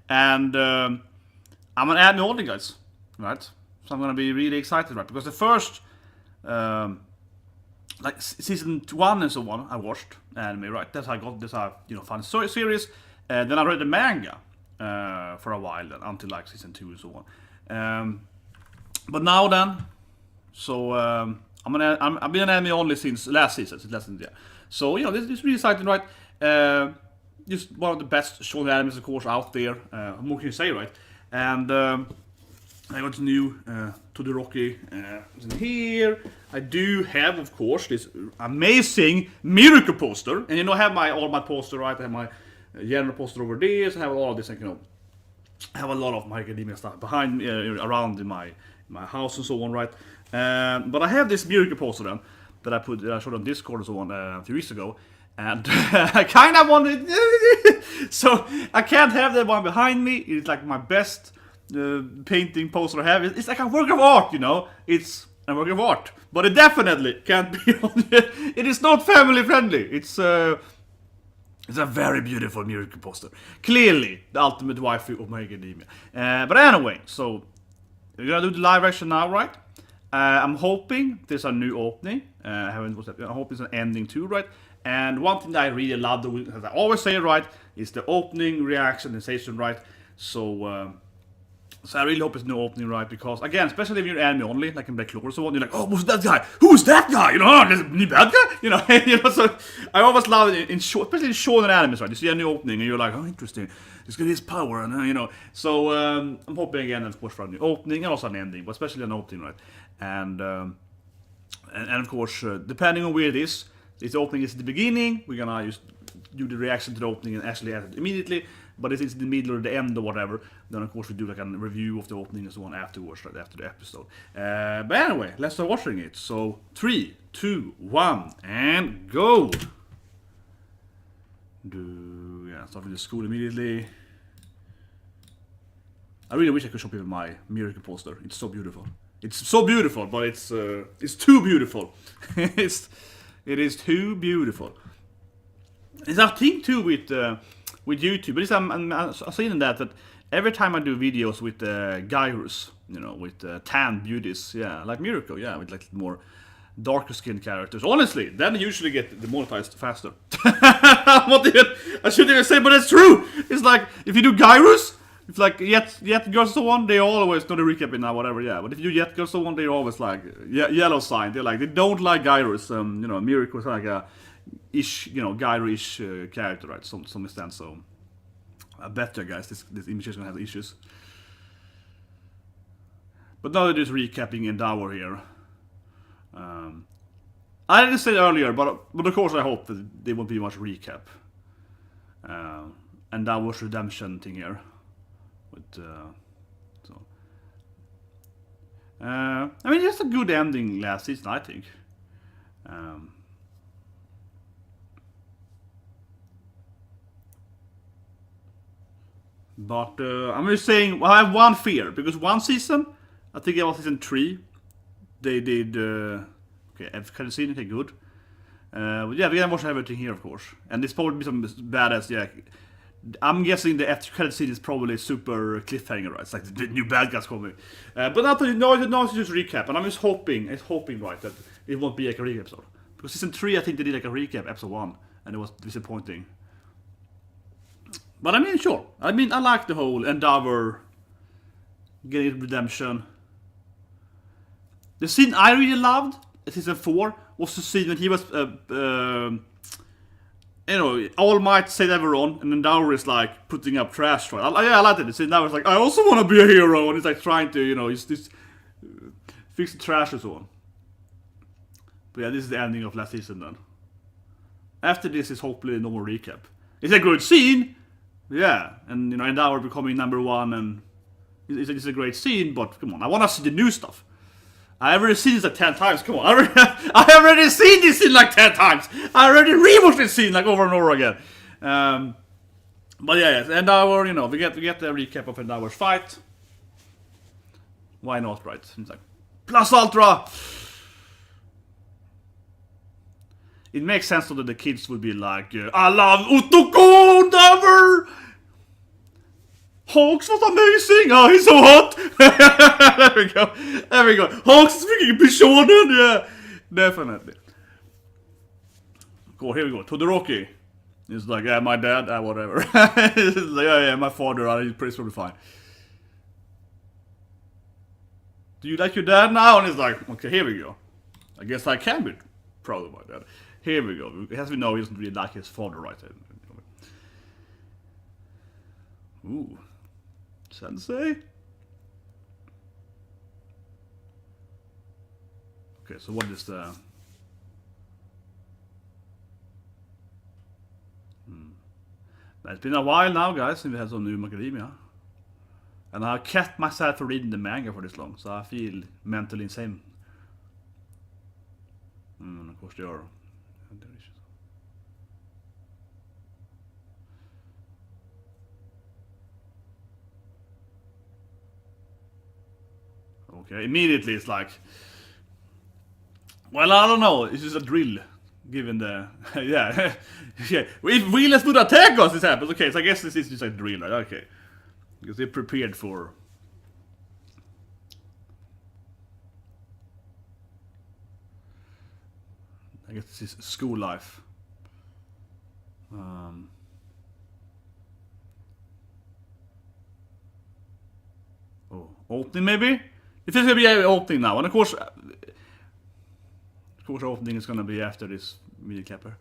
And I'm an anime only, guys, right? So I'm gonna be really excited, right? Because the first, like season 1 and so on, I watched anime, right? That's how I got this, fun series. Then I read the manga for a while, then, until like season 2 and so on. But now then, so I've been an anime only since last season, yeah. So this is really exciting, right? Just one of the best shonen animes, of course, out there. What more can you say, right? And I got new Todoroki here. I do have, of course, this amazing Miruko poster, and I have all my poster, right? I have my general poster over there. So I have all of this, I have a lot of My Academia stuff behind me, around in my house and so on, right? But I have this Miruko poster then that I showed on Discord and so on a few weeks ago. And I kind of wanted, so I can't have that one behind me. It's like my best painting poster I have. It's like a work of art, It's a work of art, but it definitely can't be on. It is not family friendly. It's a very beautiful Miruko poster. Clearly, the ultimate waifu of My Academia. But anyway, so we're gonna do the live action now, right? I'm hoping there's a new opening. I hope there's an ending too, right? And one thing that I really love, as I always say, right, is the opening, reaction, and sensation, right? So I really hope it's no opening, right? Because again, especially if you're anime only, like in Black Clover or so on, you're like, oh, who's that guy? Who's that guy? There's a new bad guy. So I always love it especially in shonen animes, right? You see a new opening and you're like, oh, interesting. This guy has power, and So I'm hoping again, of course, for a new opening and also an ending, but especially an opening, right? And of course, depending on where it is. If the opening is at the beginning, we're gonna just do the reaction to the opening and actually add it immediately. But if it's in the middle or the end or whatever, then of course we do like a review of the opening and so on afterwards, right after the episode. But anyway, let's start watching it. So 3, 2, 1, and go! Start with the school immediately. I really wish I could show people my Miracle poster. It's so beautiful. It's so beautiful, but it's too beautiful. It is too beautiful. It's a thing too with YouTube. But I'm saying that every time I do videos with gyros, with tan beauties, like Miruko, with like more darker skinned characters. Honestly, then I usually get demonetized faster. I shouldn't even say, but it's true. It's like if you do gyros, if like yet girls so on, they always not a recap in now whatever, But if you yet girls so on, they're always like yellow sign. They don't like gyros. Miruko is like a gyro-ish character, right? Some extent. So I bet you guys this imitation has issues. But now they're just recapping Endavour here. I didn't say it earlier, but of course I hope that there won't be much recap. Endavor's redemption thing here. Just a good ending last season, I think. But I'm just saying, I have one fear, because one season, I think it was season 3, they did, I've seen it, good. But we're gonna watch everything here, of course. And there's probably some badass, I'm guessing the after credit scene is probably super cliffhanger, right? It's like the new bad guys coming. But now it's just recap, and I'm just hoping, right, that it won't be like a recap episode. Because season 3, I think they did like a recap episode 1, and it was disappointing. But sure. I like the whole Endavour getting redemption. The scene I really loved in season 4 was the scene when he was, All Might saved everyone, and Endavour is like putting up trash. Right? I liked it. The scene Endavour's like, I also want to be a hero, and he's like trying to, he's fix the trash and so on. But this is the ending of last season then. After this is hopefully no more recap. It's a good scene. And Endavour becoming number 1, and it's a great scene, but come on, I want to see the new stuff. I already seen this like 10 times, come on, I already seen this scene like 10 times! I already rewatched this scene like over and over again. But Endavour, we get the recap of Endavor's fight. Why not, right? It's like, Plus Ultra! It makes sense though that the kids would be like, I love Utoko Endeavor! Hawks was amazing! Oh, he's so hot! There we go. Hawks is freaking Bishonen! Yeah, definitely. Cool, here we go. Todoroki. He's like, yeah, my dad, whatever. He's like, yeah, my father, he's pretty fine. Do you like your dad now? And he's like, okay, here we go. I guess I can be proud of my dad. Here we go. As we know, he doesn't really like his father, right? Ooh. Sensei? Okay, so what is the... It's been a while now, guys, since we had some new Academia. And I kept myself from reading the manga for this long, so I feel mentally insane. Of course they are. Okay, immediately it's like... Well, I don't know, it's just a drill. Given the... yeah. Yeah. If Wheelers would attack us, this happens. Okay, so I guess this is just a drill, right? Okay. Because they're prepared for... I guess this is school life. Oh, opening maybe? If there's gonna be an opening now, and of course opening is gonna be after this media capper.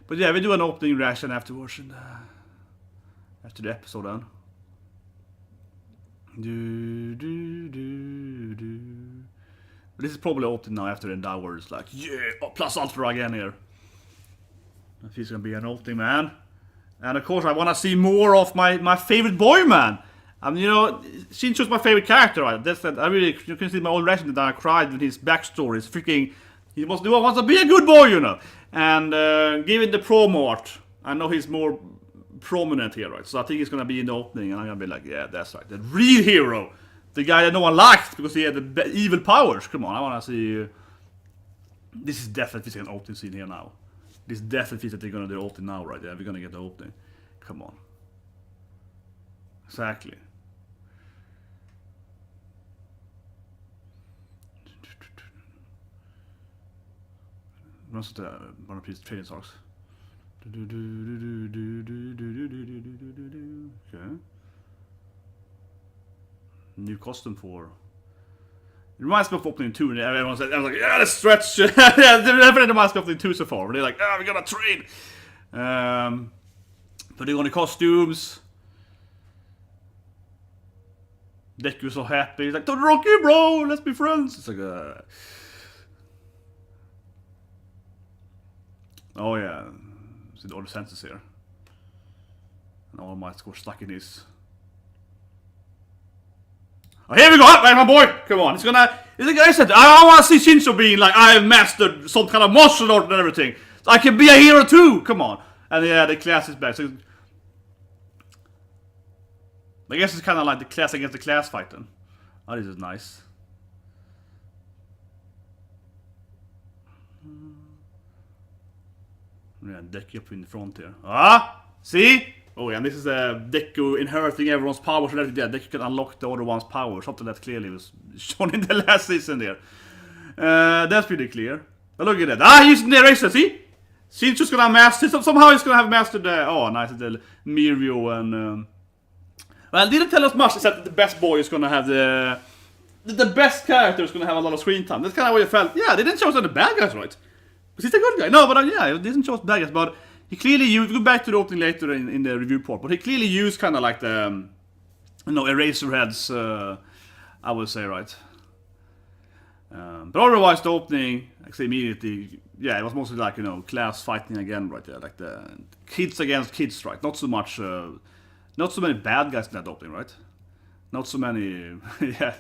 But yeah, we do an opening reaction afterwards, and after the episode then. This is probably opening now after Endavour is like, yeah, plus ultra again here. If he's gonna be an opening man. And of course I wanna see more of my favorite boy man. I mean, you know, Shinso's my favorite character, right? That's that. I really, you can see my old reaction that I cried with his backstory. It's freaking, he wants to be a good boy, you know. And given the promo art, I know he's more prominent here, right? So I think he's gonna be in the opening, and I'm gonna be like, yeah, that's right, the real hero, the guy that no one liked because he had the evil powers. Come on, I wanna see. This is definitely an opening scene here now. This definitely that they're gonna do the opening now, right? Yeah, we're gonna get the opening. Come on. Exactly. Måste bara precis trading stocks. Okay. New costume for. It reminds me of opening 2, and everyone's like, yeah, let's stretch. Yeah, it definitely reminds me of opening 2 so far. They're like, we're gonna trade. Putting on the costumes. DEKU so happy. He's like, Todoroki, bro, let's be friends. It's like oh yeah, see all the senses here, and all my score stuck in his. Oh, here we go, right, my boy. Come on, it's gonna. It's like I said, I want to see Shinso being like, I have mastered some kind of martial art and everything, so I can be a hero too. Come on, and yeah, the class is back. So I guess it's kind of like the class against the class fight then. Oh, this is nice. Yeah, DEKU up in the front here. Ah! See? Oh yeah, and this is DEKU inheriting everyone's powers. So that DEKU can unlock the other one's power. Something that clearly was shown in the last season there. That's pretty clear. But look at that. Ah, he's using the eraser, see? Shinso's gonna master. Somehow he's gonna have mastered the. Oh, nice. The Miruko and. Well, didn't tell us much except that the best boy is gonna have the best character is gonna have a lot of screen time. That's kind of what you felt. Yeah, they didn't show us the bad guys, right? Was he the good guy? No, but yeah, it didn't show us bad guys. But he clearly used. We'll go back to the opening later in the review part. But he clearly used kind of like the, eraser heads. I would say, right. But otherwise, the opening, actually immediately, yeah, it was mostly like class fighting again, right there, like the kids against kids, right? Not so much. Not so many bad guys in that opening, right? Not so many, yeah.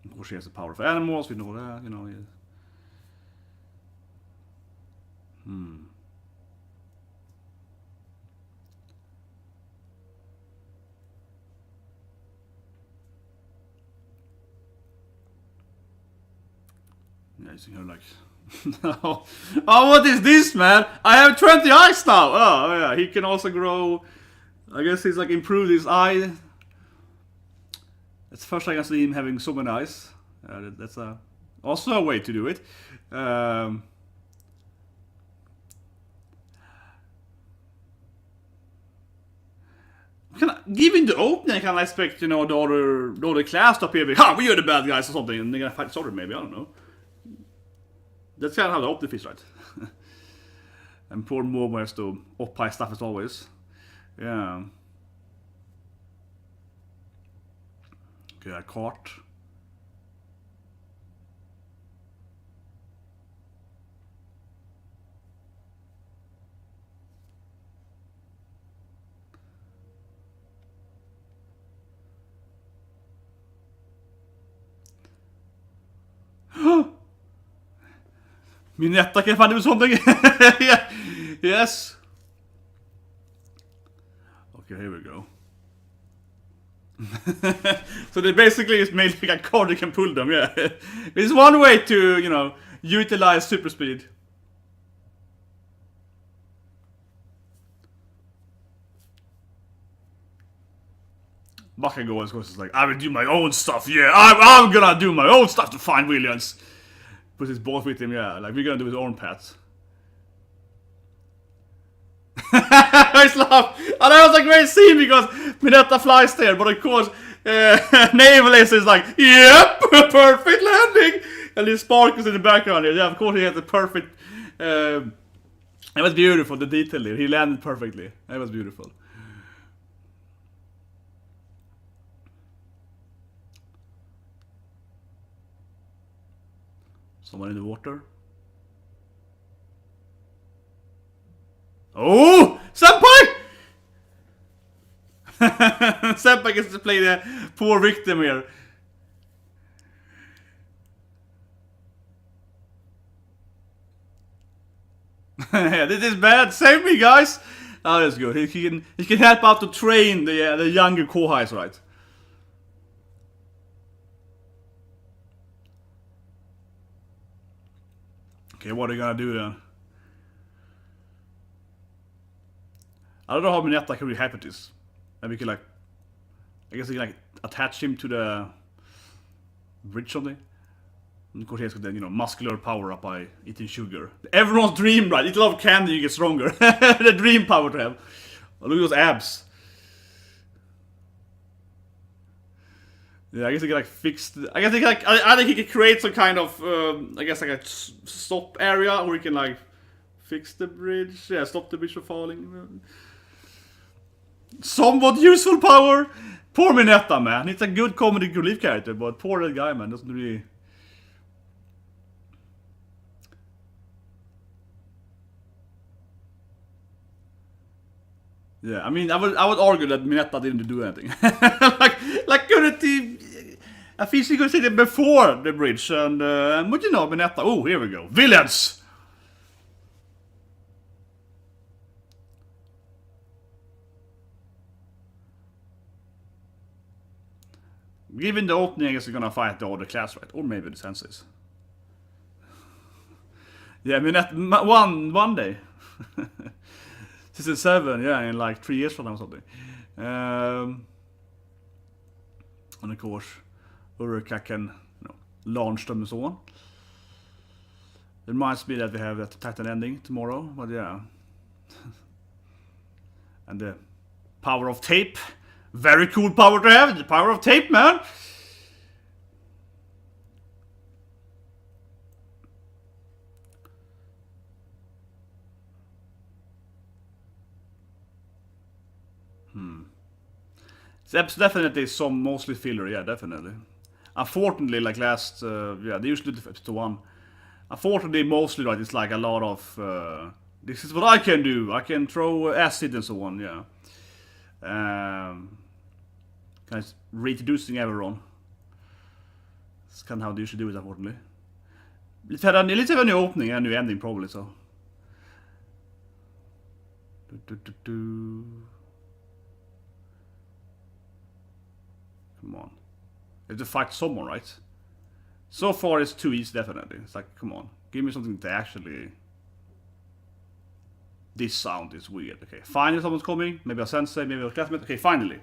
Of course, she has the power of animals. We know that, Yeah. Yeah, you see her like. Oh, what is this, man? I have 20 eyes now. Oh, yeah. He can also grow I guess he's like improved his eye. It's the first time I see him having so many eyes. That's also a way to do it. Given the opening, I can expect, the other class to appear, ha, we are the bad guys or something, and they're gonna fight Sorry, maybe, I don't know. That's kind of how the opening feels, right? And poor Momo has to up high stuff as always. Yeah. Okay, a cart. Minetta can find something. Yeah. Yes. Okay, here we go. So they basically just made like a card you can pull them, yeah. It's one way to, utilize super speed. Bakugo, of course, is like, I will do my own stuff, yeah. I'm gonna do my own stuff to find Williams. Put his boss with him, yeah. Like, we're gonna do his own path. I laugh. And that was a great scene because Minetta flies there, but of course, Naval Ace is like, yep, perfect landing. And his sparkles in the background here. Yeah, of course, he has the perfect. It was beautiful, the detail there. He landed perfectly. It was beautiful. Someone in the water. Oh! Senpai! Senpai gets to play the poor victim here. Yeah, this is bad. Save me, guys! Oh, that's good. He can help out to train the younger Kohais, right? Okay, what are you gonna do then? I don't know how Minetta can be happy with this. Maybe we can I guess we can attach him to the bridge or something. And of course he has the muscular power up by eating sugar. Everyone's dream, right? Eat a lot of candy, you get stronger. The dream power to have. Oh, look at those abs. Yeah, I guess he can fix. I guess he can I think he can create some kind of I guess a stop area where he can fix the bridge. Yeah, stop the bridge from falling. Somewhat useful power. Poor Minetta, man. It's a good comedy relief character, but poor that guy, man, doesn't really. Yeah, I mean, I would argue that Minetta didn't do anything. Couldn't he? I think she could see it before the bridge, and but Minetta. Oh, here we go, villains. Given the opening, I guess you're gonna fight the other class, right? Or maybe the senseis. Yeah, Minetta, one day. Season 7, yeah, in 3 years from now or something. And of course, Urakara can launch them and so on. It reminds me that we have that Titan ending tomorrow, but yeah. And the power of tape. Very cool power to have, the power of tape, man. It's definitely some mostly filler, yeah, definitely. Unfortunately, last, they usually do episode 1. Unfortunately, mostly, right, it's a lot of, this is what I can do. I can throw acid and so on, yeah. Kind of reintroducing everyone. It's kind of how they usually do it, unfortunately. Let's have a new opening and a new ending, probably, so. Come on. You have to fight someone, right? So far, it's too easy, definitely. It's come on. Give me something to actually. This sound is weird. Okay, finally someone's coming. Maybe a sensei, maybe a classmate. Okay, finally.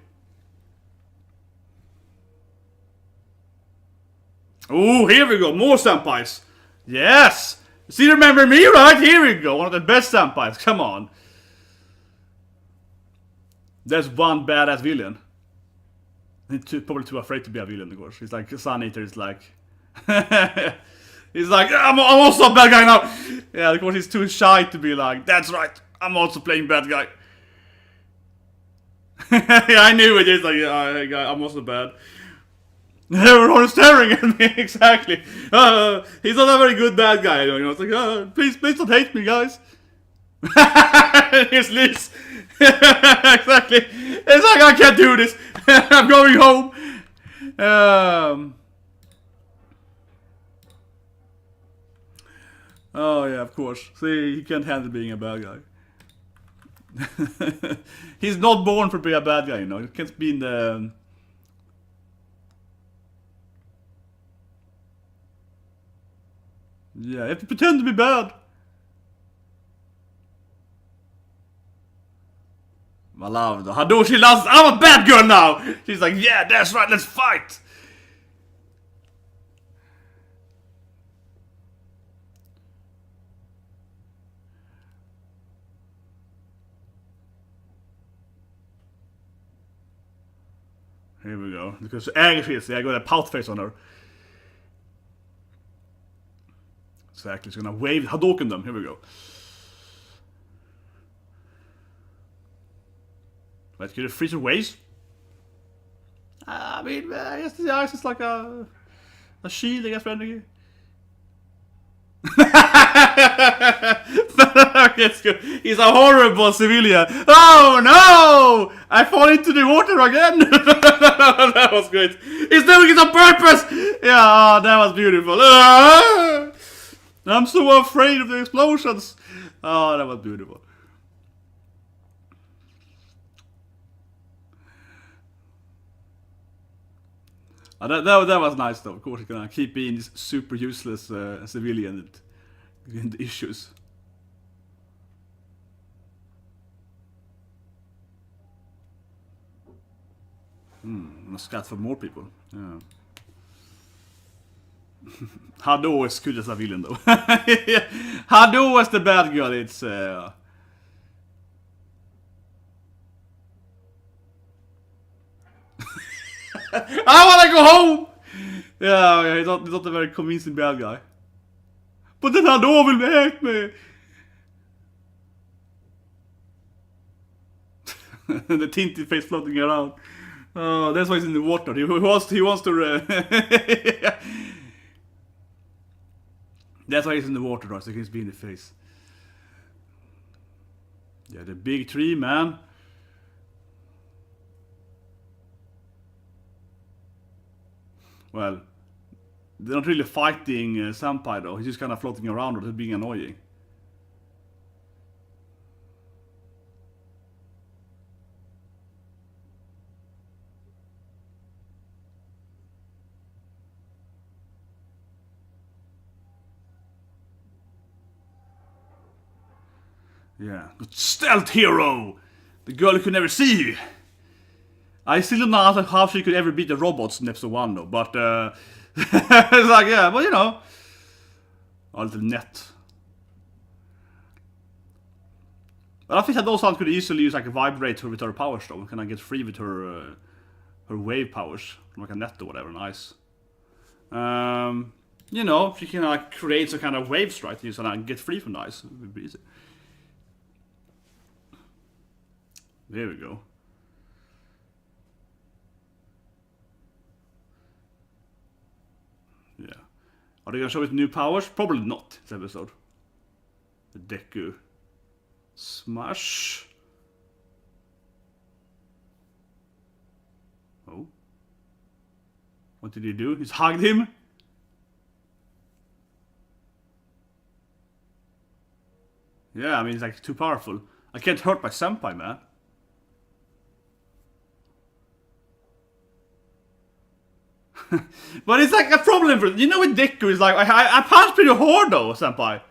Oh, here we go. More senpais. Yes! See, remember me, right? Here we go. One of the best senpais. Come on. There's one badass villain. He's probably too afraid to be a villain, of course. He's like, Sun Eater is like... he's like, I'm also a bad guy now! Yeah, of course he's too shy to be like, that's right, I'm also playing bad guy. Yeah, I knew it. He's like, yeah, I'm also bad. Everyone's staring at me, exactly. He's not a very good bad guy, you know. It's like, please don't hate me, guys. Here's Liz. Exactly. It's like, I can't do this. I'm going home. Oh yeah, of course. See, he can't handle being a bad guy. He's not born for being a bad guy, you know. He can't be in the... Yeah, you have to pretend to be bad. I love the Hadou, she loves, I'm a bad girl now! She's like, yeah, that's right, let's fight! Here we go. Because angry she is, I got a pout face on her. Exactly, she's gonna wave Hadouken them. Here we go. Let's get a freezer waves. I mean, I guess the ice is like a shield, I guess, for energy. That's good. He's a horrible civilian. Oh no! I fall into the water again. That was great. He's doing it on purpose. Yeah, that was beautiful. I'm so afraid of the explosions. Oh, that was beautiful. That was nice though. Of course, you're gonna keep being this super useless civilian and issues. I'm gonna scat for more people. Yeah. Hadou is good as a villain though. Hadou is the bad girl. It's I wanna go home! Yeah, he's not a very convincing bad guy. But then Hadou will hate me! The tinted face floating around. Oh, that's why he's in the water. He wants to... That's why he's in the water, right? So he can be in the face. Yeah, the big tree, man. Well, they're not really fighting Senpai though. He's just kind of floating around or just being annoying. Yeah, but stealth hero! The girl who could never see you! I still don't know how she could ever beat the robots in episode 1 though, but it's like, yeah, but you know. A little net. But I think that those sounds could easily use like a vibrator with her powers though, and kind of get free with her her wave powers, like a net or whatever, nice. You know, she can like create some kind of waves, right? You can get free from ice. It would be easy. There we go. Yeah. Are they gonna show us new powers? Probably not this episode. The DEKU. Smash. Oh. What did he do? He's hugged him? Yeah, I mean, he's like too powerful. I can't hurt my senpai, man. But it's like a problem for, you know, with DEKU is like, I punch pretty hard though, senpai.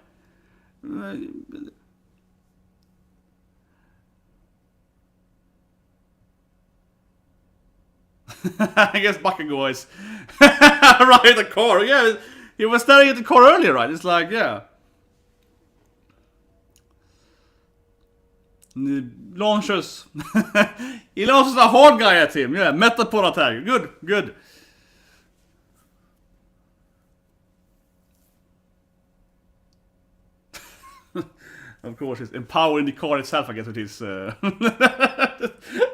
I guess Bakugo is right at the car. Yeah, he was staring at the car earlier, right? It's like, yeah. Launches. He launches a hard guy at him. Yeah, Metapod attack. Good, good. Of course, it's empowering the car itself, I guess it is. Oh,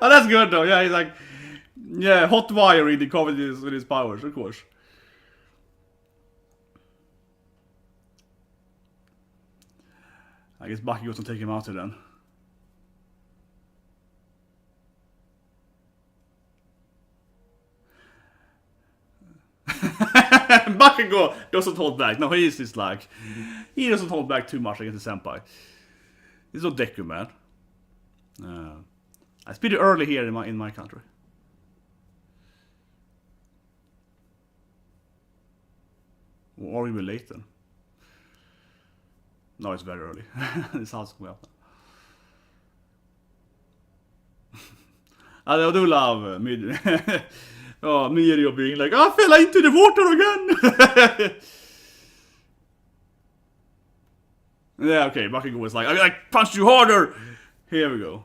that's good though. Yeah, he's like, yeah, hot wiring the car with his powers, of course. I guess Baki goes and take him out then. Bakugo doesn't hold back. No, he is just like, he doesn't hold back too much against the senpai. He's no DEKU, man. It's pretty early here in my country. Or even late then. No, it's very early. This house well. I do love Mirio being like, I fell into the water again. Yeah, okay, Bakugo was like, I punched you harder. Here we go.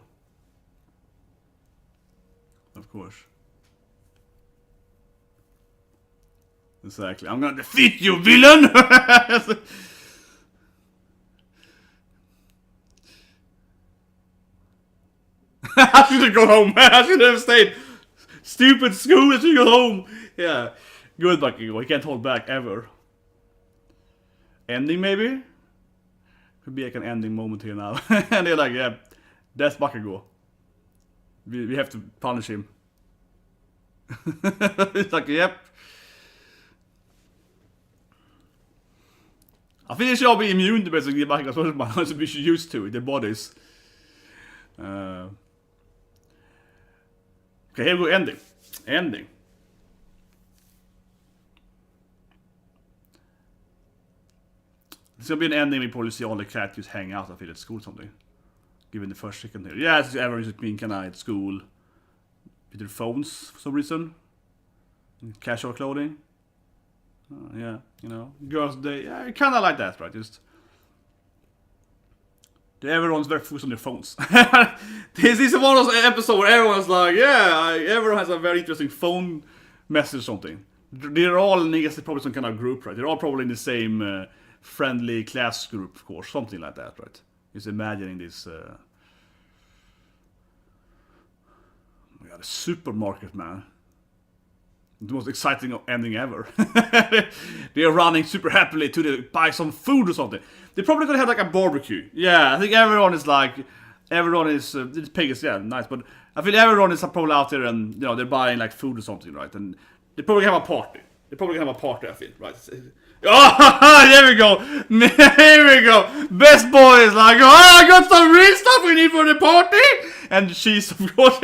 Of course. Exactly. I'm gonna defeat you, villain! I should have gone home, man. I should have stayed. Stupid school, I should go home. Yeah. Good, Bakugo. He can't hold back ever. Ending, maybe? Could be like an ending moment here now. And they're like, yeah, that's Bakugo. We have to punish him. It's like, yep. I think they should all be immune to basically Bakugo's Pokemon, so we should used to it, their bodies. Okay, here we go, ending. Ending. It's gonna be an ending we probably see all the characters hang out, I feel, at school or something. Given the first second here. Yeah, it's everyone's just being kinda at school. With their phones for some reason. Casual clothing. Yeah, you know. Girls' day. Yeah, kinda like that, right? Just everyone's very focused on their phones. This is one of those episodes where everyone's like, yeah, everyone has a very interesting phone message or something. They're all, I guess, probably some kind of group, right? They're all probably in the same friendly class group, of course. Something like that, right? Just imagining this. Oh my god, a supermarket, man. The most exciting ending ever. They're running super happily to buy some food or something. They're probably gonna have like a barbecue. Yeah, I think everyone is like, this pig is, yeah, nice, but I feel everyone is probably out there and, you know, they're buying like food or something, right? And they probably have a party. They're probably gonna have a party, I feel, right? Oh, there we go. Here we go. Best boy is like, oh, I got some real stuff we need for the party. And cheese, of course.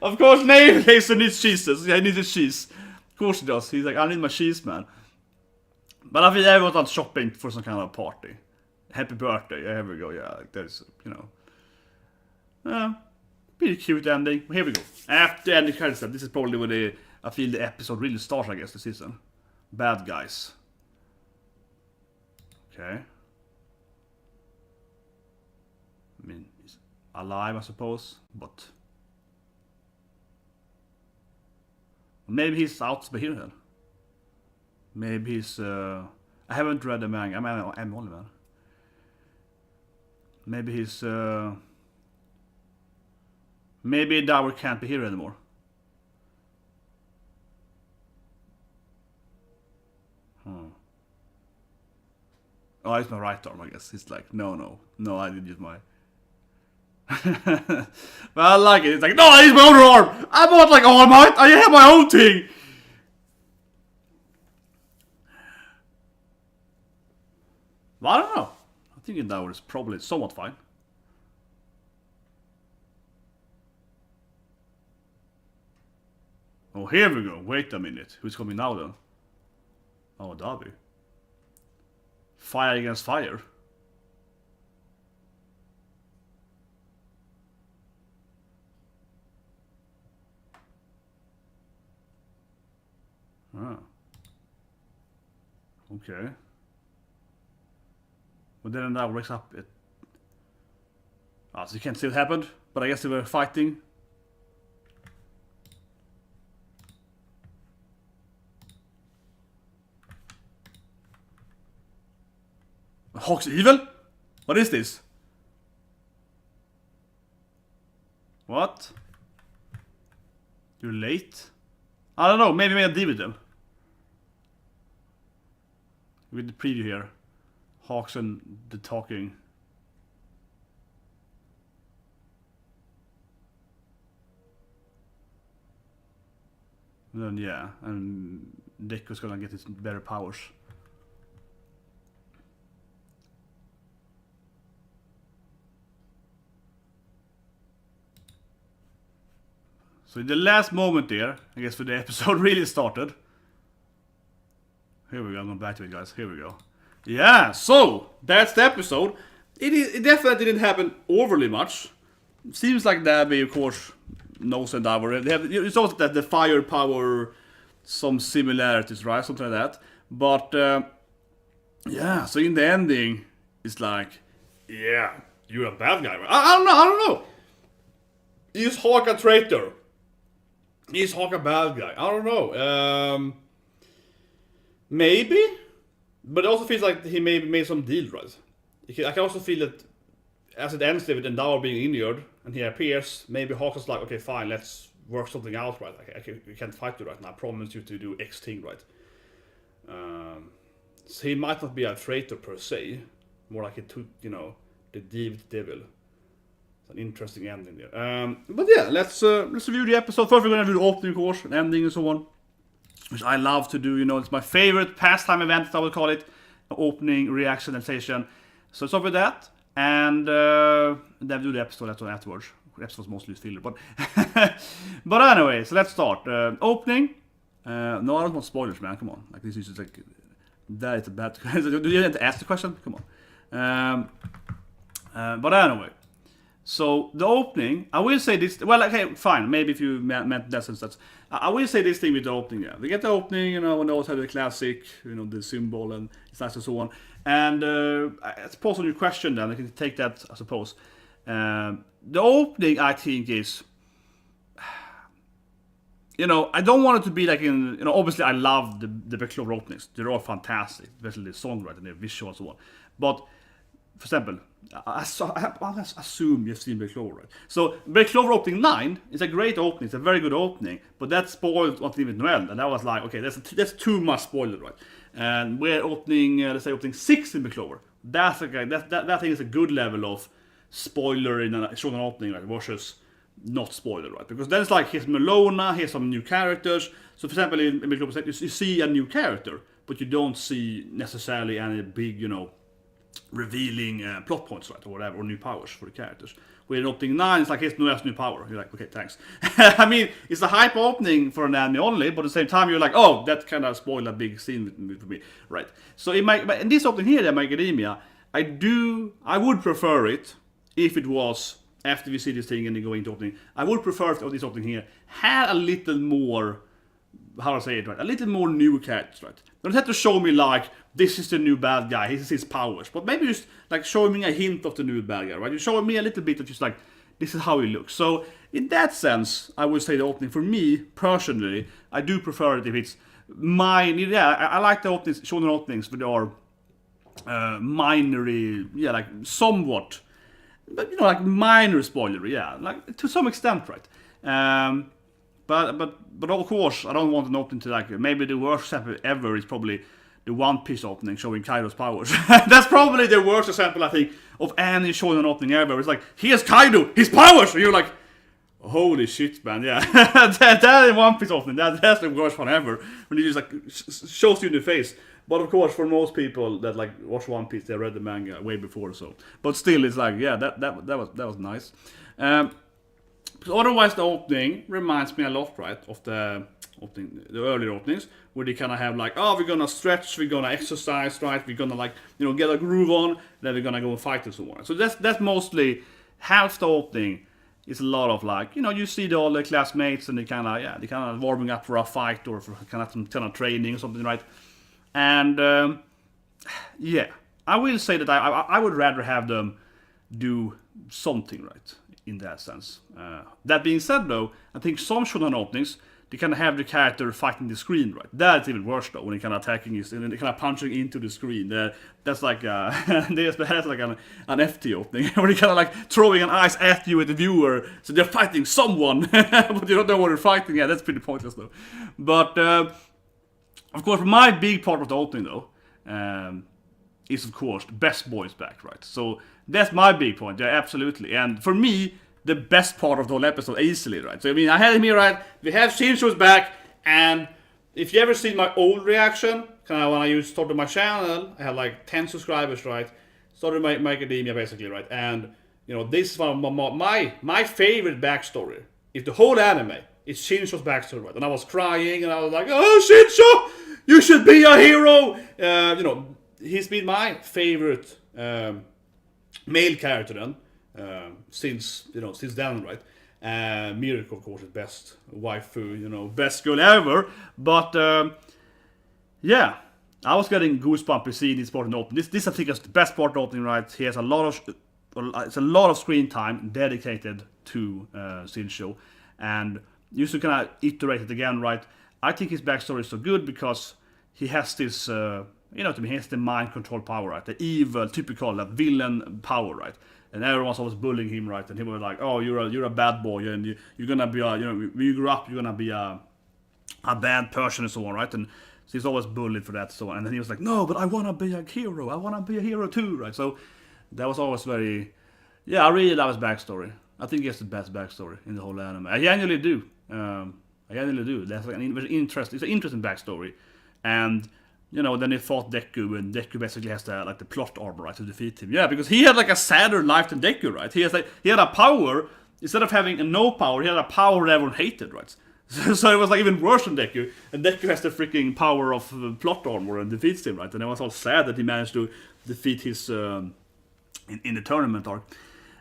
Of course, Nathan needs cheeses. Yeah, he needs his cheese. Of course he does. He's like, I need my cheese, man. But I feel everyone's out shopping for some kind of party. Happy birthday. Yeah, here we go. Yeah, like there's, you know. Pretty cute ending. Here we go. After the ending credits, this is probably where I feel the episode really starts, I guess, the season. Bad guys. Okay. I mean, he's alive, I suppose, but maybe he's out to be here then. Maybe he's. I haven't read the manga. I'm only man. Maybe he's. Maybe Endavour can't be here anymore. Oh, it's my right arm, I guess. He's like, no, I didn't use my. But I like it. It's like, no, I use my own arm. I'm not like All Might. I have my own thing. Well, I don't know. I think Endavour is probably somewhat fine. Oh, here we go. Wait a minute. Who's coming now then? Oh, Dabi. Fire against fire. Okay. But then that wakes up. So you can't see what happened, but I guess they were fighting. Hawk's evil? What is this? What? You're late? I don't know, maybe I made a deal with them. With the preview here. Hawks and the talking. And then yeah, and DEKU's gonna get his better powers. So in the last moment there, I guess when the episode really started. Here we go, I'm going back to it guys, here we go. Yeah, so that's the episode. It definitely didn't happen overly much. Seems like Nabi, of course, knows Endavour. It's also that the firepower, some similarities, right? Something like that. But yeah, so in the ending, it's like, yeah, you're a bad guy. Right? I don't know. Is Hawk a traitor? Is Hawk a bad guy? I don't know. Maybe, but it also feels like he maybe made some deal, right? I can also feel that as it ends with Endavour being injured and he appears, maybe Hawk is like, okay, fine, let's work something out, right? We can't fight you right now. I promise you to do X thing, right? So he might not be a traitor per se, more like the deal with the devil. It's an interesting ending there. But yeah, let's review the episode. First, we're gonna do the opening, of course, and ending and so on, which I love to do. It's my favorite pastime event, I would call it. Opening, reaction, sensation. So start with that, and then we do the episode afterwards. The episode's mostly filler, but but anyway, so let's start. Opening. No, I don't want spoilers, man. Come on, like this is just like that is a bad. Do you have to ask the question? Come on. But anyway. So the opening, I will say this. Well, okay, fine. Maybe if you meant that sense, I will say this thing with the opening. Yeah, we get the opening. When they always have the classic, the symbol and it's nice and so on. And I suppose on your question, then I can take that. I suppose the opening, I think, is. I don't want it to be like in. Obviously, I love the Black Clover openings. They're all fantastic, especially the songwriting, the visual and so on. But for example, I assume you've seen Black Clover, right? So Black Clover opening 9 is a great opening. It's a very good opening, but that spoiled What Live with Noel, and I was like, okay, that's too much spoiler, right? And we're opening, let's say, opening 6 in Black Clover. That's okay. That thing is a good level of spoiler in a short opening, right? Versus not spoiler, right? Because then it's like here's Melona, here's some new characters. So for example, in Black Clover, you see a new character, but you don't see necessarily any big, revealing plot points, right, or whatever, or new powers for the characters. Where in opening 9, it's like, here's no new power. You're like, okay, thanks. I mean, it's a hype opening for an anime only, but at the same time, you're like, oh, that kind of spoiled a big scene for me, right? So in this opening here, My Academia, I would prefer it if it was after we see this thing and then go into opening. I would prefer if this opening here had a little more, how do I say it, right? A little more new characters, right? Don't have to show me like, this is the new bad guy, this is his powers. But maybe just like showing me a hint of the new bad guy, right? You're showing me a little bit of just like, this is how he looks. So in that sense, I would say the opening for me, personally, I do prefer it if it's mine. Yeah, I like the openings, shonen openings, but they are minery, yeah, like somewhat, but like minor spoilery, yeah, like to some extent, right? But of course, I don't want an opening to like, maybe the worst example ever is probably the One Piece opening showing Kaido's powers. That's probably the worst example, I think, of any shonen opening ever. It's like, here's Kaido, his powers! And you're like, holy shit, man, yeah. that in One Piece opening, that's the worst one ever. When he just like, shows you in the face. But of course, for most people that like watch One Piece, they read the manga way before, so. But still, it's like, yeah, that was nice. Otherwise, the opening reminds me a lot, right, of the earlier openings, where they kind of have like, oh, we're gonna stretch, we're gonna exercise, right, we're gonna like, get a groove on, then we're gonna go and fight and so on. So that's mostly half the opening. Is a lot of like, you see all the classmates and they kind of warming up for a fight or for kind of some kind of training or something, right? And yeah, I will say that I would rather have them do something right in that sense. That being said, though, I think some shonen openings they kind of have the character fighting the screen, right? That's even worse though, when he kind of attacking his and kind of punching into the screen. That's like that's like an FT opening where he kind of like throwing an ice at you as the viewer, so they're fighting someone, but you don't know what they're fighting. Yeah, that's pretty pointless though. But of course, my big part of the opening though is of course the best boy is back, right? So that's my big point. Yeah, absolutely. And for me, the best part of the whole episode easily, right? So I mean, I had him here, right? We have Shinso's back, and if you ever seen my old reaction, kind of when I started my channel, I had like 10 subscribers, right? Started my academia basically, right? And you know, this is one of my favorite backstory. If the whole anime is Shinso's backstory, right? And I was crying, and I was like, "Oh, Shinso, you should be a hero." You know, he's been my favorite male character then. Since then, right? Miruko, of course, is best waifu, best girl ever. But yeah, I was getting goosebumps seeing this part in the opening. This I think is the best part of the opening, right? He has it's a lot of screen time dedicated to Shinso, and you should kind of iterate it again, right? I think his backstory is so good because he has this, to me, he has the mind control power, right? The evil, typical villain power, right? And everyone's always bullying him, right? And he was like, "Oh, you're a bad boy, and you're gonna be when you grow up, you're gonna be a bad person and so on, right?" And so he's always bullied for that, and so on. And then he was like, "No, but I wanna be a hero. I wanna be a hero too, right?" So that was always very, I really love his backstory. I think he has the best backstory in the whole anime. I genuinely do. That's like it's an interesting backstory, and. Then he fought Deku, and Deku basically has the plot armor, right, to defeat him. Yeah, because he had like a sadder life than Deku, right? He had a power, instead of having a no power, he had a power that everyone hated, right? So it was like even worse than Deku, and Deku has the freaking power of plot armor and defeats him, right? And I was all sad that he managed to defeat his in the tournament arc.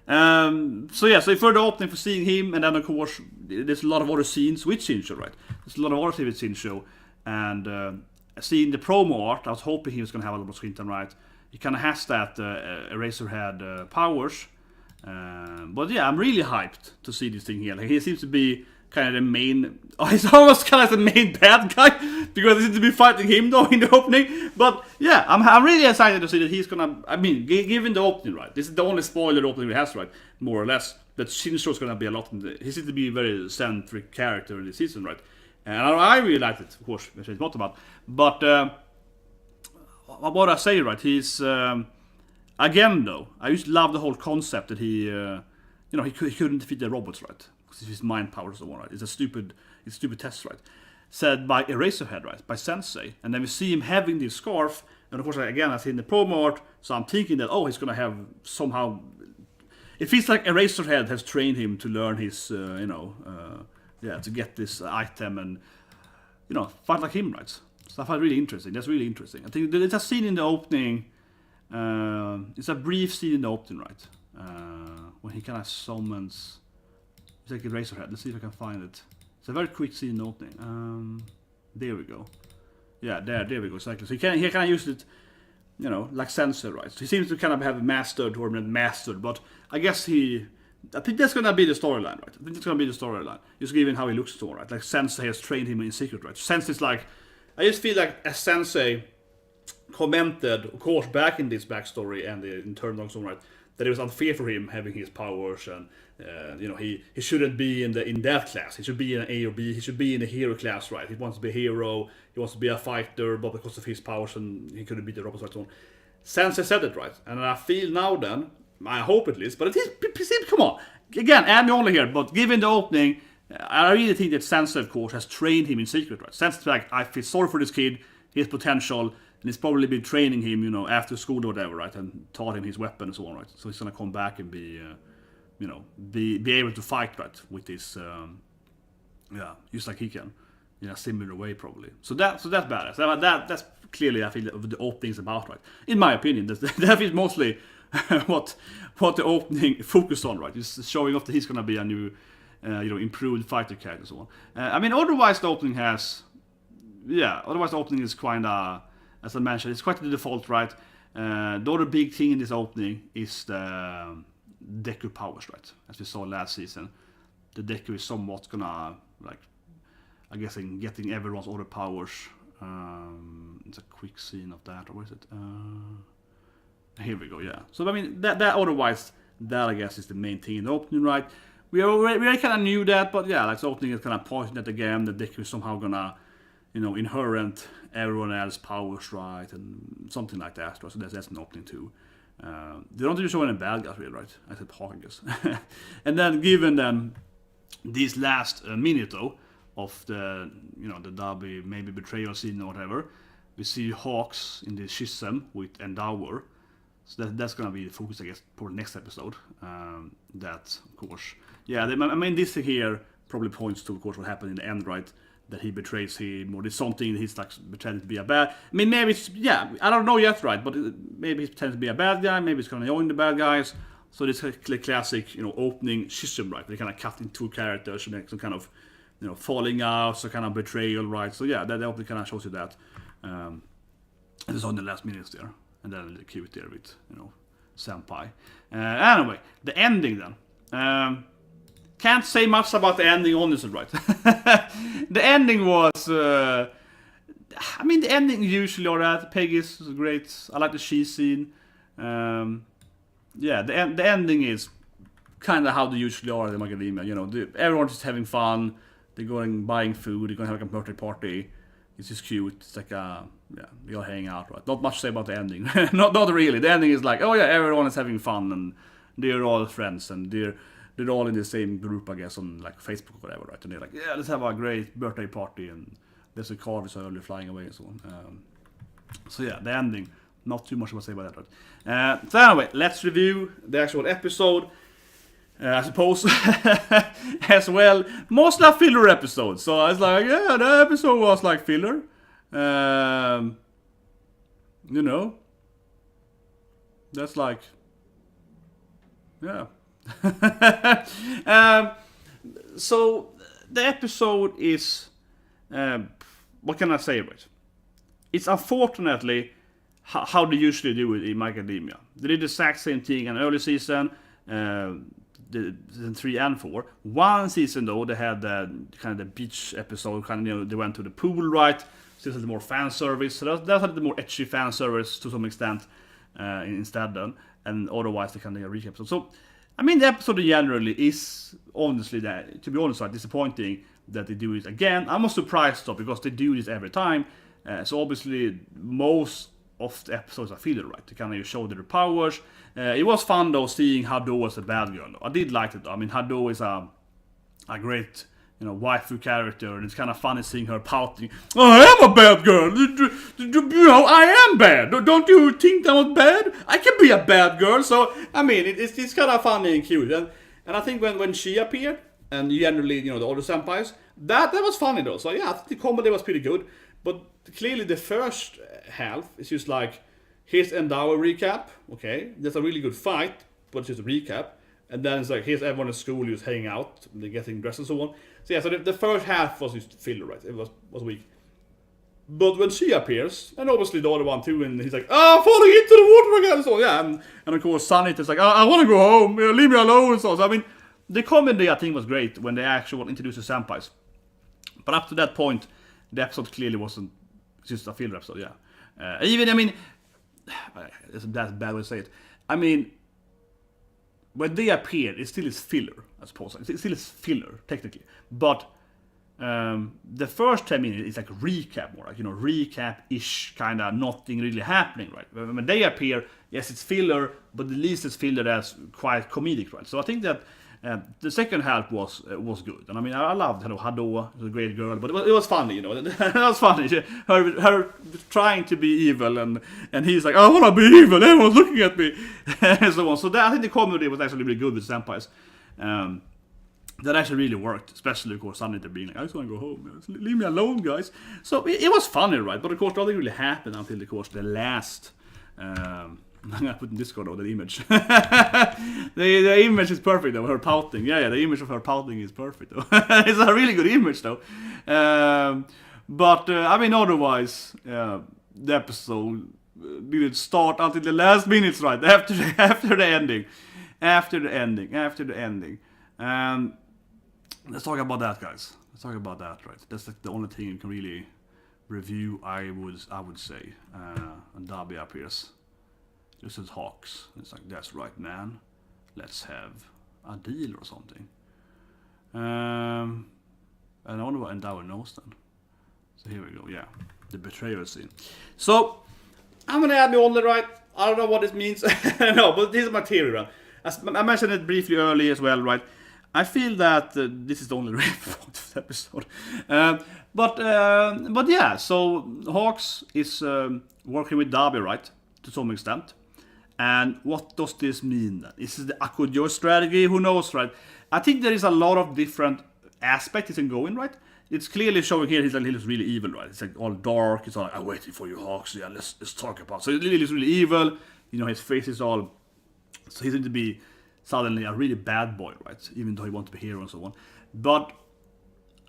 So for the opening, for seeing him, and then of course there's a lot of other scenes with Shinso, right? There's a lot of other scenes with Shinso, and seeing the promo art, I was hoping he was going to have a lot of screen time, right? He kind of has that Eraserhead powers. But yeah, I'm really hyped to see this thing here. Like, he seems to be kind of the main... he's almost kind of the main bad guy, because they seem to be fighting him, though, in the opening. But yeah, I'm really excited to see that he's going to... I mean, given the opening, right? This is the only spoiler opening we have, right? More or less. That Shinso's going to be a lot... He seems to be a very centric character in this season, right? And I really liked it, of course, which it's not about. But what I say, right? He's again though. I used to love the whole concept that he couldn't defeat the robots, right? Because his mind power is the one, right? It's a stupid test, right? Said by Eraserhead, right? By Sensei, and then we see him having this scarf, and of course, again, I see in the promo art, so I'm thinking that he's gonna have somehow. It feels like Eraserhead has trained him to learn his, to get this item and, fight like him, right? So I find really interesting. That's really interesting. I think there's a scene in the opening. It's a brief scene in the opening, right? When he kind of summons. It's like a Eraserhead. Let's see if I can find it. It's a very quick scene in the opening. There we go. Yeah, there we go. Exactly. So he kind of used it, like Sensei, right? So he seems to kind of have mastered, or not mastered, but I guess I think that's gonna be the storyline, right? I think it's gonna be the storyline. Just given how he looks to, right? Like Sensei has trained him in secret, right? Sensei's like, I just feel like as Sensei commented, of course, back in this backstory and the internal song, right, that it was unfair for him having his powers, and he shouldn't be in that class. He should be in an A or B. He should be in the hero class, right? He wants to be a hero. He wants to be a fighter, but because of his powers, and he couldn't beat the robots, right? So on. Sensei said it, right, and I feel now then. I hope at least, but it is, come on. Again, I'm only here, but given the opening, I really think that Sensei, of course, has trained him in secret, right? Sensei's like, I feel sorry for this kid, he has potential, and he's probably been training him, after school or whatever, right? And taught him his weapon and so on, right? So he's gonna come back and be able to fight, right? With this, just like he can, in a similar way, probably. So that's badass. That's clearly, I feel, what the opening's about, right? In my opinion, that is mostly what the opening focused on, right? It's showing off that he's gonna be a new, improved fighter character and so on. Otherwise the opening is kinda, as I mentioned, it's quite the default, right? The other big thing in this opening is the DEKU powers, right? As we saw last season, the DEKU is somewhat gonna, like, I guess, getting everyone's other powers. It's a quick scene of that, or what is it? Here we go, yeah. So I mean, that otherwise, that I guess is the main thing in the opening, right? We already kind of knew that, but yeah, like the opening is kind of pointing at the game that DEKU is somehow gonna, inherent everyone else's powers, right, and something like that, right? So that's an opening too. They don't really show any bad guys, really, right? I said Hawk, I guess. And then given them this last minute though of the the Dabi maybe betrayal scene or whatever, we see Hawks in the schism with Endavour. So that's gonna be the focus, I guess, for the next episode. That, of course, yeah. I mean, this here probably points to, of course, what happened in the end, right? That he betrays him, or there's something he's like pretending to be a bad. I mean, maybe it's, yeah, I don't know yet, right? But maybe he's pretending to be a bad guy. Maybe he's gonna join the bad guys. So this classic, opening schism, right? They kind of cut in two characters and some kind of, falling out, so kind of betrayal, right? So yeah, that opening kind of shows you that. And it's on the last minutes there. And then the cute there with, Senpai. Anyway, the ending then. Can't say much about the ending, honestly, right? The ending was... the ending usually alright. Peggy's great. I like the she scene. Yeah, the ending is kind of how they usually are in Macadamia. Everyone's just having fun. They're going buying food. They're going to have like a birthday party. It's just cute. It's like they all hang out, right? Not much to say about the ending. not really. The ending is like, oh yeah, everyone is having fun and they're all friends and they're all in the same group, I guess, on like Facebook or whatever, right? And they're like, yeah, let's have a great birthday party and there's a car that's early flying away and so on. So yeah, the ending. Not too much to say about that, right? So anyway, let's review the actual episode. I suppose as well, mostly a filler episode. So I was like, yeah, the episode was like filler. That's like, yeah. So the episode is, what can I say about it? It's unfortunately how they usually do it in Macadamia. They did the exact same thing in early season. Season 3 and 4. One season though, they had kind of the beach episode, they went to the pool, right? So it's a little more fan service. So that's a little more etchy fan service to some extent instead then. And otherwise they kind of recap episode. So, the episode generally is honestly, to be honest, disappointing that they do it again. I'm not surprised though, because they do this every time. So obviously most of the episodes are filler, right? To kind of show their powers. It was fun though seeing Hado as a bad girl. I did like it though. Hado is a great, waifu character, and it's kind of funny seeing her pouting. Oh, I am a bad girl. I am bad. Don't you think I'm bad? I can be a bad girl. So it's kind of funny and cute. And I think when she appeared, and generally, the other senpais, that was funny though. So yeah, I think the comedy was pretty good. But clearly the first half is just like, here's Endavour recap, okay, there's a really good fight, but it's just a recap, and then it's like, here's everyone at school who's hanging out, they're getting dressed and so on. So yeah, so the first half was just filler, right? It was weak. But when she appears, and obviously the other one too, and he's like, falling into the water again, so yeah, and of course Sunny is like, I want to go home, leave me alone, and so on. So the comedy I think was great when they actually introduced the senpais. But up to that point, the episode clearly wasn't just a filler episode, yeah. That's a bad way to say it. When they appear, it still is filler, I suppose. It still is filler, technically. But the first 10 minutes is like recap more, like, recap-ish, kind of nothing really happening, right? When they appear, yes, it's filler, but at least it's filler that's quite comedic, right? So I think that the second half was good, and I loved Hado, was a great girl, but it was funny, it was funny. Her trying to be evil, and he's like, I want to be evil, everyone's looking at me, and so on. So I think the comedy was actually really good with senpais. That actually really worked, especially of course Sunny being like, I just want to go home, leave me alone, guys. So it was funny, right? But of course nothing really happened until of course the last. I'm gonna put in Discord though, the image. the image is perfect though, her pouting. Yeah, the image of her pouting is perfect though. It's a really good image though. But otherwise, the episode didn't start until the last minutes, right? After the ending. Let's talk about that, guys. Let's talk about that, right? That's like the only thing you can really review, I would say. And Darby appears. This is Hawks. It's like, that's right, man. Let's have a deal or something. And I wonder what Endavour knows then. So here we go, yeah. The betrayal scene. So, I'm gonna add me all the right. I don't know what this means. No, but this is my theory, right? As I mentioned it briefly earlier as well, right? I feel that this is the only real point of the episode. But yeah, so Hawks is working with Darby, right? To some extent. And what does this mean then? Is it the Akujo strategy? Who knows, right? I think there is a lot of different aspects it can go in, right? It's clearly showing here he looks really evil, right? It's like all dark. It's all like, I'm waiting for you, Hawks. Yeah, let's talk about it. So he looks really evil. You know, his face is all... So he's going to be suddenly a really bad boy, right? Even though he wants to be a hero and so on. But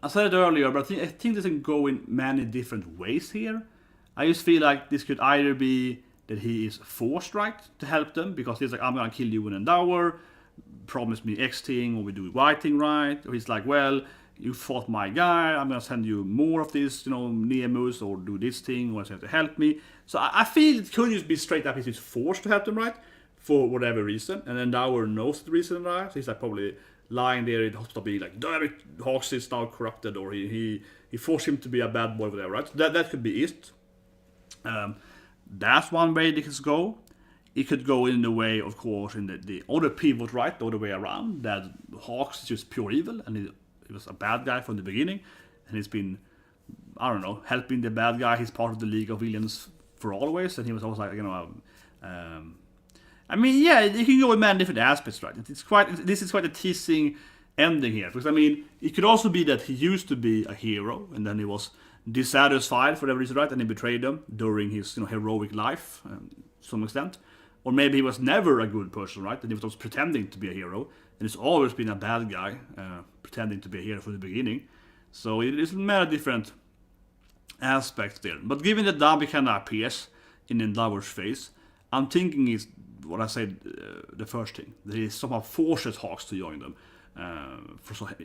I said it earlier, but I think this can go in many different ways here. I just feel like this could either be that he is forced, right, to help them, because he's like, I'm gonna kill you in Endavour, promise me X thing, or we do Y thing, right? Or he's like, well, you fought my guy, I'm gonna send you more of this, you know, Nemus, or do this thing, or you have to help me. So I feel it could just be straight up he's forced to help them, right? For whatever reason, and Endavour knows the reason, right? So he's like probably lying there in the hospital being like, David Hawks is now corrupted, or he forced him to be a bad boy, whatever, right? So that could be it. That's one way they could go. It could go in the way, of course, in the other pivot, right? The other way around, that Hawks is just pure evil, and he was a bad guy from the beginning, and he's been, I don't know, helping the bad guy. He's part of the League of Villains for always, and he was always like, you know, I mean, yeah, you can go in many different aspects, right? This is quite a teasing ending here, because I mean, it could also be that he used to be a hero, and then he was dissatisfied for whatever reason, right? And he betrayed them during his, you know, heroic life, to some extent. Or maybe he was never a good person, right? And he was pretending to be a hero, and he's always been a bad guy, pretending to be a hero from the beginning. So it is many different aspects there. But given that Darby kind of appears in Endavour's face, I'm thinking is what I said, the first thing, that he somehow forces Hawks to join them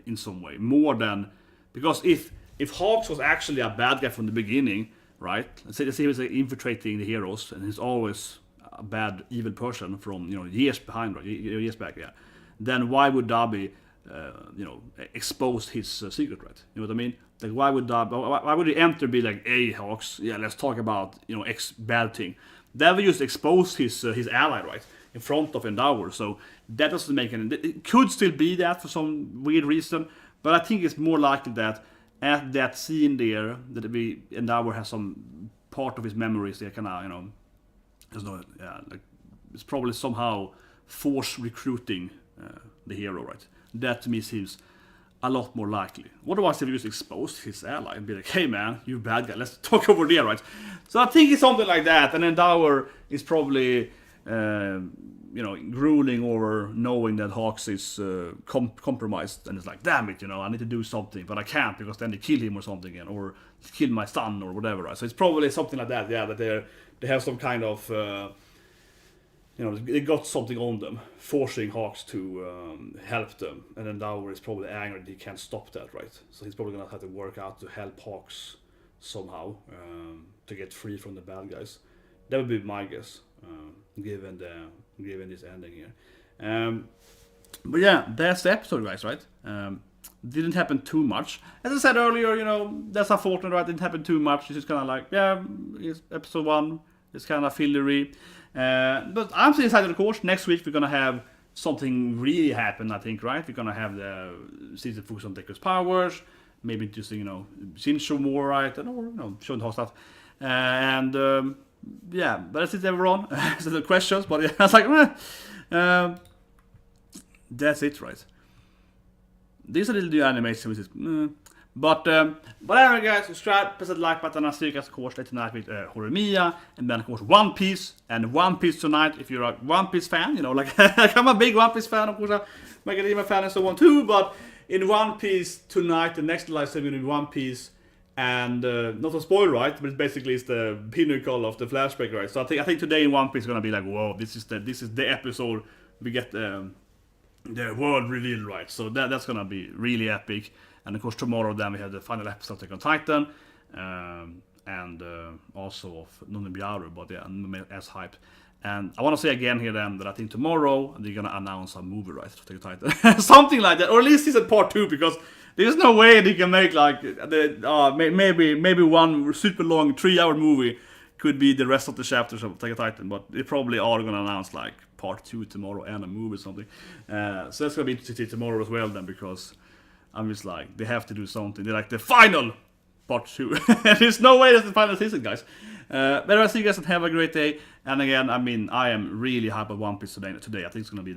in some way, more than, because if Hawks was actually a bad guy from the beginning, right? Let's say he was infiltrating the heroes, and he's always a bad, evil person from, you know, years behind, right? Years back, yeah. Then why would Darby, you know, expose his secret, right? You know what I mean? Like, why would he enter be like, hey, Hawks, yeah, let's talk about, you know, X bad thing. That would just expose his ally, right, in front of Endavour. So that doesn't make any. It could still be that for some weird reason, but I think it's more likely that at that scene there, that Endavour has some part of his memories there, kind of, you know, there's no, yeah, like it's probably somehow force recruiting the hero, right? That to me seems a lot more likely. Otherwise, if you just exposed his ally and be like, hey man, you bad guy, let's talk over there, right? So I think it's something like that, and then Endavour is probably, you know, grueling over knowing that Hawks is compromised, and it's like, damn it, you know, I need to do something, but I can't because then they kill him or something again, or kill my son or whatever, right? So it's probably something like that, yeah, that they have some kind of, you know, they got something on them, forcing Hawks to help them, and then Endavour is probably angry that he can't stop that, right? So he's probably gonna have to work out to help Hawks somehow to get free from the bad guys. That would be my guess, given this ending here. But yeah, that's the episode, guys, right? Didn't happen too much. As I said earlier, you know, that's unfortunate, right? Didn't happen too much. It's just kind of like, yeah, it's episode 1. It's kind of fillery. But I'm still excited, of course. Next week we're gonna have something really happen, I think, right? We're gonna have the season focus on DEKU's powers, maybe just, you know, Shinso more, right? Or, you know, showing the whole stuff. Yeah, but that's it, everyone. So the questions, but yeah, I was like, that's it, right? These are little new animations, which is, but anyway, guys, subscribe, press the like button, and see you guys, of course, tonight with Horimiya, and then, of course, One Piece, and One Piece tonight, if you're a One Piece fan, you know, like, I'm a big One Piece fan, of course, I'm a Macadamia fan and so on too, but in One Piece tonight, the next live stream will be One Piece And not a spoil, right? But basically it's the pinnacle of the flashback, right? So I think today in One Piece is gonna be like, whoa, this is the episode we get the world reveal, right? So that's gonna be really epic. And of course tomorrow then we have the final episode of Attack on Titan, and also of Nonobyaru, but yeah, I'm as hype. And I want to say again here then that I think tomorrow they're gonna announce a movie, right, to Attack on Titan, something like that, or at least it's a part 2, because there's no way they can make like maybe one super long 3-hour movie could be the rest of the chapters of Attack on Titan, but they probably are gonna announce like part 2 tomorrow and a movie or something. So that's gonna be interesting to see tomorrow as well then, because I'm just like, they have to do something. They're like the final part 2. There's no way that's the final season, guys. But I see you guys and have a great day. And again, I mean, I am really hyped about One Piece today. I think it's gonna be